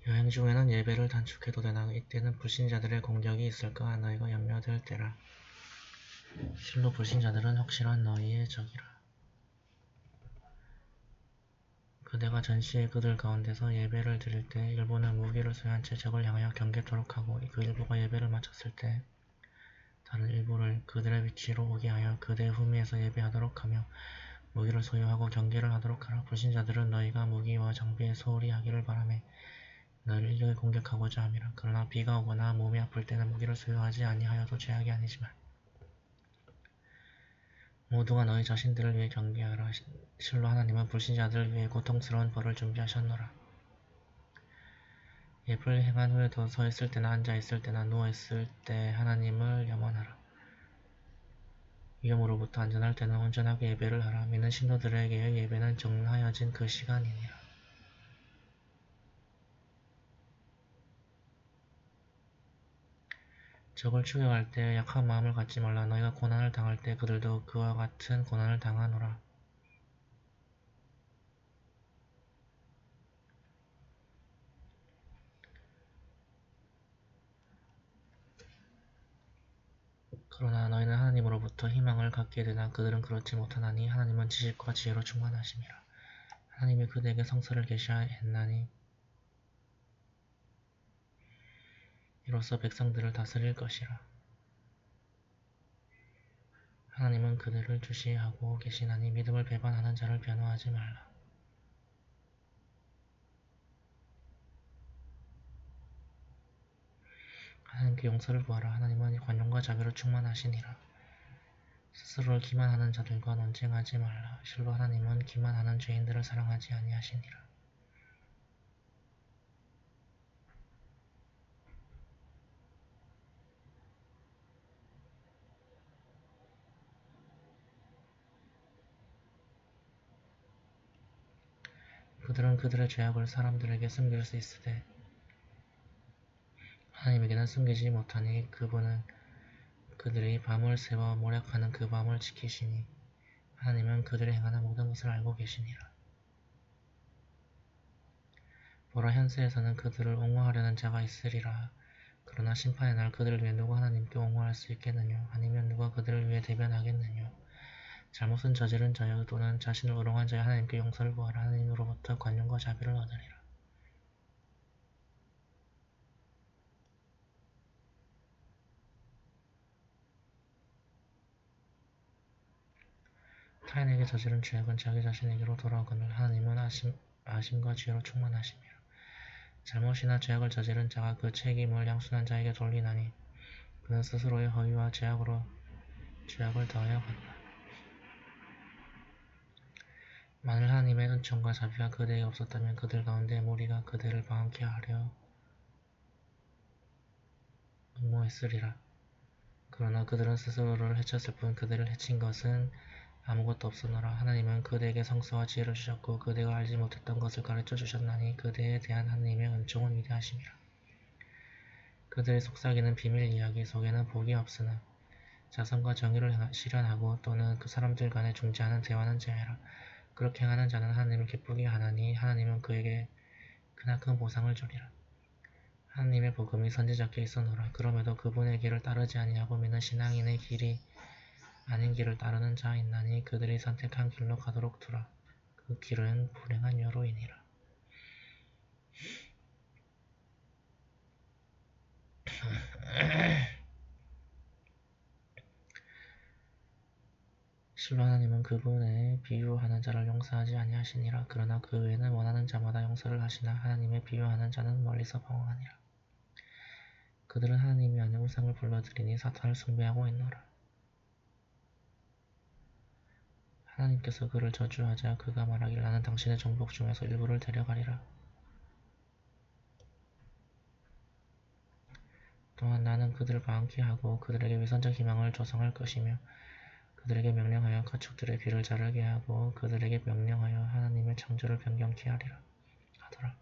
여행 중에는 예배를 단축해도 되나? 이때는 불신자들의 공격이 있을까? 너희가 염려될 때라. 실로 불신자들은 혹시나 너희의 적이라. 그대가 전시에 그들 가운데서 예배를 드릴 때 일부는 무기를 소유한 채 적을 향하여 경계토록 하고 그 일부가 예배를 마쳤을 때 다른 일부를 그들의 위치로 오게 하여 그대 후미에서 예배하도록 하며 무기를 소유하고 경계를 하도록 하라. 불신자들은 너희가 무기와 장비에 소홀히 하기를 바라매 너희를 일격에 공격하고자 함이라. 그러나 비가 오거나 몸이 아플 때는 무기를 소유하지 아니하여도 죄악이 아니지만 모두가 너희 자신들을 위해 경계하라. 실로 하나님은 불신자들을 위해 고통스러운 벌을 준비하셨노라. 예불 행한 후에도 서 있을 때나 앉아 있을 때나 누워 있을 때 하나님을 염원하라. 위험으로부터 안전할 때는 온전하게 예배를 하라. 믿는 신도들에게의 예배는 정하여진 그 시간이니라. 적을 추격할 때 약한 마음을 갖지 말라. 너희가 고난을 당할 때 그들도 그와 같은 고난을 당하노라. 그러나 너희는 하나님으로부터 희망을 갖게 되나 그들은 그렇지 못하나니 하나님은 지식과 지혜로 충만하심이라. 하나님이 그대에게 성서를 계시하였나니 이로써 백성들을 다스릴 것이라. 하나님은 그들을 주시하고 계시나니 믿음을 배반하는 자를 변호하지 말라. 하나님께 용서를 구하라. 하나님은 관용과 자비로 충만하시니라. 스스로를 기만하는 자들과 논쟁하지 말라. 실로 하나님은 기만하는 죄인들을 사랑하지 아니하시니라. 그들은 그들의 죄악을 사람들에게 숨길 수 있으되 하나님에게는 숨기지 못하니 그분은 그들이 밤을 새워 모략하는 그 밤을 지키시니 하나님은 그들이 행하는 모든 것을 알고 계시니라. 보라 현세에서는 그들을 옹호하려는 자가 있으리라. 그러나 심판의 날 그들을 위해 누가 하나님께 옹호할 수 있겠느냐? 아니면 누가 그들을 위해 대변하겠느냐? 잘못은 저지른 자여 또는 자신을 우롱한 자여 하나님께 용서를 구하라. 하나님으로부터 관용과 자비를 얻으리라. 타인에게 저지른 죄악은 자기 자신에게로 돌아오거늘 하나님은 아심과 지혜로 충만하심이라. 잘못이나 죄악을 저지른 자가 그 책임을 양순한 자에게 돌리나니 그는 스스로의 허위와 죄악으로 죄악을 더하여 간다. 만일 하나님의 은총과 자비가 그대에게 없었다면 그들 가운데 무리가 그대를 방황케 하려 음모했으리라. 그러나 그들은 스스로를 해쳤을 뿐 그들을 해친 것은 아무것도 없었노라. 하나님은 그대에게 성서와 지혜를 주셨고 그대가 알지 못했던 것을 가르쳐 주셨나니 그대에 대한 하나님의 은총은 위대하심이라. 그들의 속삭이는 비밀 이야기 속에는 복이 없으나 자선과 정의를 실현하고 또는 그 사람들 간에 중재하는 대화는 제하라. 그렇게 행하는 자는 하나님을 기쁘게 하나니 하나님은 그에게 크나큰 보상을 주리라. 하나님의 복음이 선지자께 있어노라. 그럼에도 그분의 길을 따르지 아니하고 믿는 신앙인의 길이 아닌 길을 따르는 자 있나니 그들이 선택한 길로 가도록 두라. 그 길은 불행한 여로이니라. 실로 하나님은 그분의 비유하는 자를 용서하지 아니하시니라. 그러나 그 외에는 원하는 자마다 용서를 하시나 하나님의 비유하는 자는 멀리서 방황하니라. 그들은 하나님이 아닌 우상을 불러들이니 사탄을 숭배하고 있노라. 하나님께서 그를 저주하자 그가 말하길 나는 당신의 종복 중에서 일부를 데려가리라. 또한 나는 그들을 방황케 하고 그들에게 위선적 희망을 조성할 것이며 그들에게 명령하여 가축들의 귀를 자르게 하고 그들에게 명령하여 하나님의 창조를 변경케 하더라.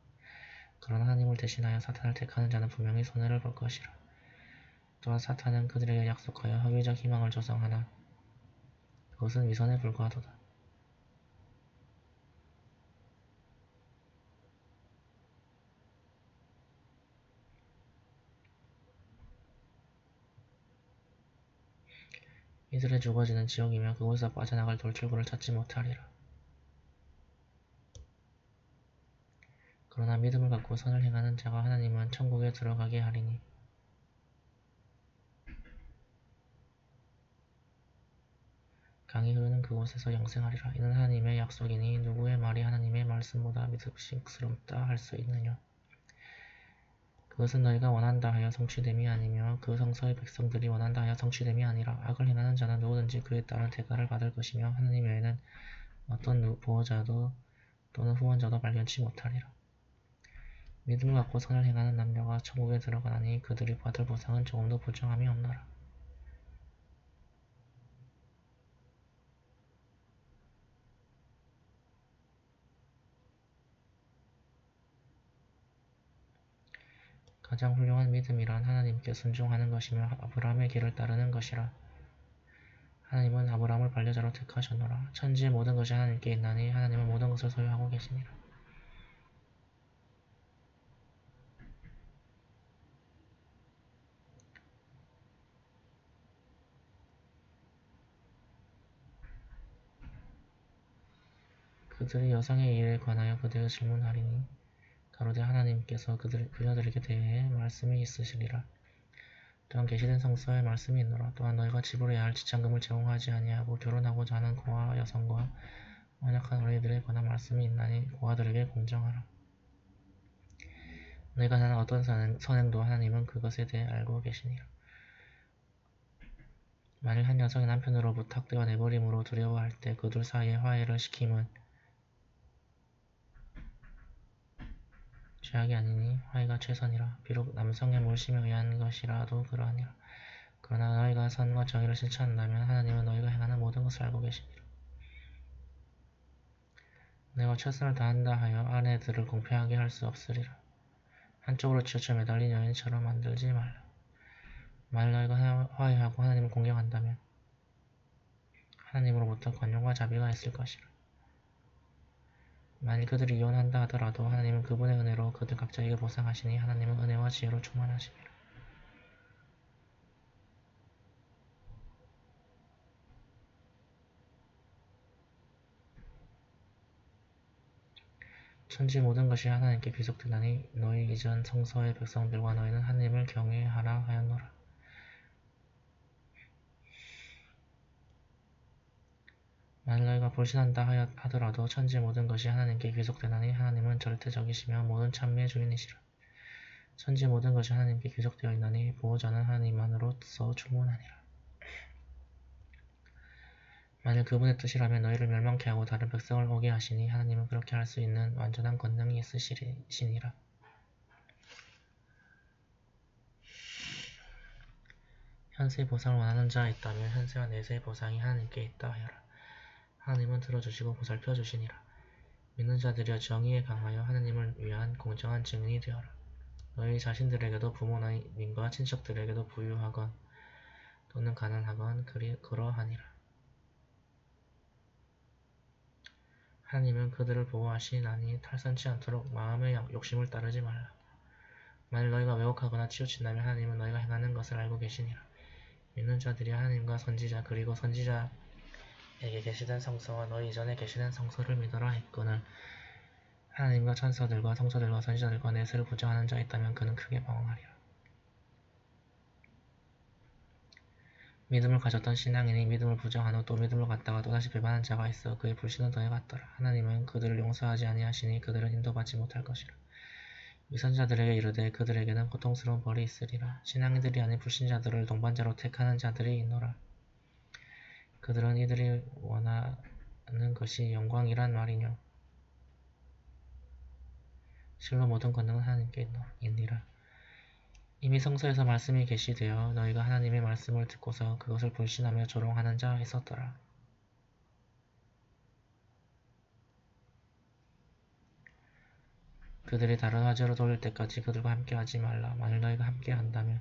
그러나 하나님을 대신하여 사탄을 택하는 자는 분명히 손해를 볼 것이라. 또한 사탄은 그들에게 약속하여 허위적 희망을 조성하나 그것은 위선에 불과하도다. 이들의 죽어지는 지옥이며 그곳에서 빠져나갈 돌출구를 찾지 못하리라. 그러나 믿음을 갖고 선을 행하는 자가 하나님은 천국에 들어가게 하리니 강이 흐르는 그곳에서 영생하리라. 이는 하나님의 약속이니 누구의 말이 하나님의 말씀보다 믿음직스럽다 할 수 있느냐. 그것은 너희가 원한다 하여 성취됨이 아니며 그 성서의 백성들이 원한다 하여 성취됨이 아니라 악을 행하는 자는 누구든지 그에 따른 대가를 받을 것이며 하나님 외에는 어떤 보호자도 또는 후원자도 발견치 못하리라. 믿음을 갖고 선을 행하는 남녀가 천국에 들어가나니 그들이 받을 보상은 조금도 부정함이 없노라. 가장 훌륭한 믿음이란 하나님께 순종하는 것이며 아브라함의 길을 따르는 것이라. 하나님은 아브라함을 반려자로 택하셨노라. 천지의 모든 것이 하나님께 있나니 하나님은 모든 것을 소유하고 계시니라. 그들이 여성의 일에 관하여 그대여 질문하리니 가로되 하나님께서 그녀들에게 대해 말씀이 있으시리라. 또한 계시된 성서에 말씀이 있노라. 또한 너희가 지불해야 할 지참금을 제공하지 아니하고 결혼하고자 하는 고아 여성과 언약한 어린이들에 관한 말씀이 있나니 고아들에게 공정하라. 너희가 하는 어떤 선행도 하나님은 그것에 대해 알고 계시니라. 만일 한 여성이 남편으로부터 학대와 내버림으로 두려워할 때 그 둘 사이에 화해를 시킴은 죄악이 아니니 화해가 최선이라. 비록 남성의 몰심에 의한 것이라도 그러하니라. 그러나 너희가 선과 정의를 실천한다면 하나님은 너희가 행하는 모든 것을 알고 계시니라. 내가 최선을 다한다 하여 아내들을 공평하게 할 수 없으리라. 한쪽으로 치우쳐 매달린 여인처럼 만들지 말라. 만일 너희가 화해하고 하나님을 공경한다면 하나님으로부터 관용과 자비가 있을 것이라. 만일 그들이 이혼한다 하더라도 하나님은 그분의 은혜로 그들 각자에게 보상하시니 하나님은 은혜와 지혜로 충만하시니라. 천지 모든 것이 하나님께 귀속되나니 너희 이전 성서의 백성들과 너희는 하나님을 경외하라 하였노라. 만일 너희가 불신한다 하더라도 천지 모든 것이 하나님께 귀속되나니 하나님은 절대적이시며 모든 찬미의 주인이시라. 천지 모든 것이 하나님께 귀속되어 있나니 보호자는 하나님만으로서 충분하니라. 만일 그분의 뜻이라면 너희를 멸망케 하고 다른 백성을 오게 하시니 하나님은 그렇게 할 수 있는 완전한 권능이 있으시니라. 현세의 보상을 원하는 자가 있다면 현세와 내세의 보상이 하나님께 있다 하여라. 하나님은 들어주시고 보살펴 주시니라. 믿는 자들이여 정의에 강하여 하나님을 위한 공정한 증인이 되어라. 너희 자신들에게도 부모님과 친척들에게도 부유하건 또는 가난하건 그러하니라. 하나님은 그들을 보호하시나니 탈선치 않도록 마음의 욕심을 따르지 말라. 만일 너희가 왜곡하거나 치우친다면 하나님은 너희가 행하는 것을 알고 계시니라. 믿는 자들이 하나님과 선지자 그리고 선지자에게 계시된 성서와 너희 이전에 계시된 성서를 믿어라 했거늘 하나님과 천사들과 성서들과 선지자들과 내세를 부정하는 자 있다면 그는 크게 방황하리라. 믿음을 가졌던 신앙인이 믿음을 부정한 후 또 믿음을 갖다가 또다시 배반한 자가 있어 그의 불신은 더해갔더라. 하나님은 그들을 용서하지 아니하시니 그들은 인도받지 못할 것이라. 위선자들에게 이르되 그들에게는 고통스러운 벌이 있으리라. 신앙인들이 아닌 불신자들을 동반자로 택하는 자들이 있노라. 그들은 이들이 원하는 것이 영광이란 말이뇨. 실로 모든 권능은 하나님께 있니라. 이미 성서에서 말씀이 계시되어 너희가 하나님의 말씀을 듣고서 그것을 불신하며 조롱하는 자 있었더라. 그들이 다른 화제로 돌릴 때까지 그들과 함께하지 말라. 만일 너희가 함께한다면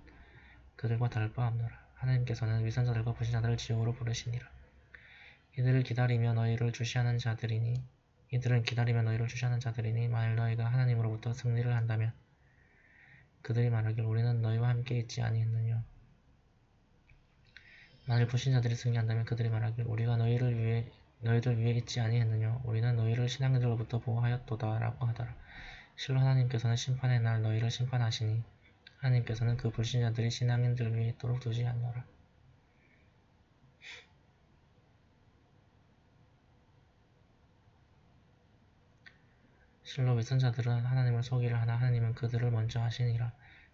그들과 다를 바 없노라. 하나님께서는 위선자들과 불신자들을 지옥으로 부르시니라. 이들은 기다리며 너희를 주시하는 자들이니 만일 너희가 하나님으로부터 승리를 한다면 그들이 말하길 우리는 너희와 함께 있지 아니했느냐. 만일 불신자들이 승리한다면 그들이 말하길 우리가 너희들 위에 있지 아니했느냐 우리는 너희를 신앙들로부터 보호하였도다 라고 하더라. 실로 하나님께서는 심판의 날 너희를 심판하시니 하나님께서는 그 불신자들이 신앙인들 위에 있도록 두지 않노라. 실로 위선자들은 하나님을 속이려 하나 하나님은 그들을 먼저 하시니라.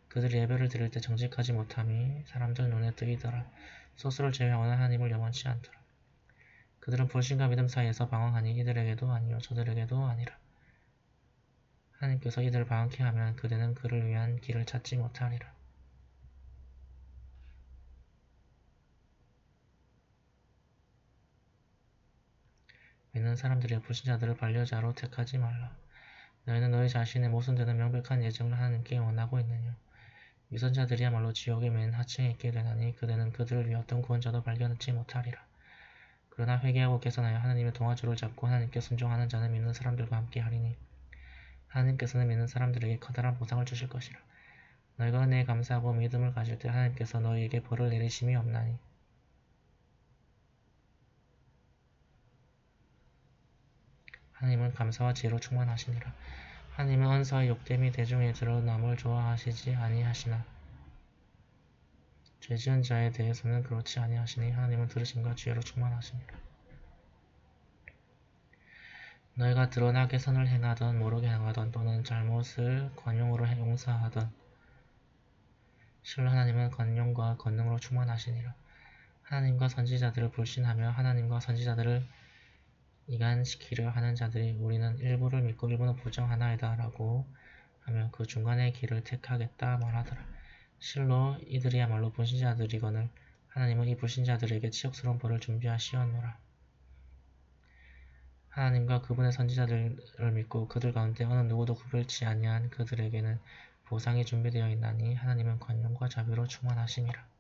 그들이 예배를 드릴 때 정직하지 못함이 사람들 눈에 뜨이더라. 소수를 제외하고는 하나님을 영원치 않더라. 그들은 불신과 믿음 사이에서 방황하니 이들에게도 아니요 저들에게도 아니라. 하나님께서 이들을 방황케 하면 그들은 그를 위한 길을 찾지 못하리라. 믿는 사람들의 불신자들을 반려자로 택하지 말라. 너희는 너희 자신의 모순되는 명백한 예정을 하나님께 원하고 있느냐. 위선자들이야말로 지옥의 맨 하층에 있게 되나니 그들은 그들을 위해 어떤 구원자도 발견하지 못하리라. 그러나 회개하고 개선하여 하나님의 동화조를 잡고 하나님께 순종하는 자는 믿는 사람들과 함께 하리니 하나님께서는 믿는 사람들에게 커다란 보상을 주실 것이라. 너희가 은혜에 감사하고 믿음을 가질 때 하나님께서 너희에게 벌을 내리심이 없나니 하나님은 감사와 지혜로 충만하시니라. 하나님은 언사와 욕됨이 대중에 드러남을 좋아하시지 아니하시나 죄지은 자에 대해서는 그렇지 아니하시니 하나님은 들으심과 지혜로 충만하시니라. 너희가 드러나게 선을 행하던 모르게 행하던 또는 잘못을 관용으로 용서하던 실로 하나님은 권용과 권능으로 충만하시니라. 하나님과 선지자들을 불신하며 하나님과 선지자들을 이간시키려 하는 자들이 우리는 일부를 믿고 일부는 부정하나이다 라고 하며 그 중간의 길을 택하겠다 말하더라. 실로 이들이야말로 불신자들이거늘 하나님은 이 불신자들에게 치욕스러운 벌을 준비하시었노라. 하나님과 그분의 선지자들을 믿고 그들 가운데 어느 누구도 구별치 아니한 그들에게는 보상이 준비되어 있나니 하나님은 권능과 자비로 충만하심이라.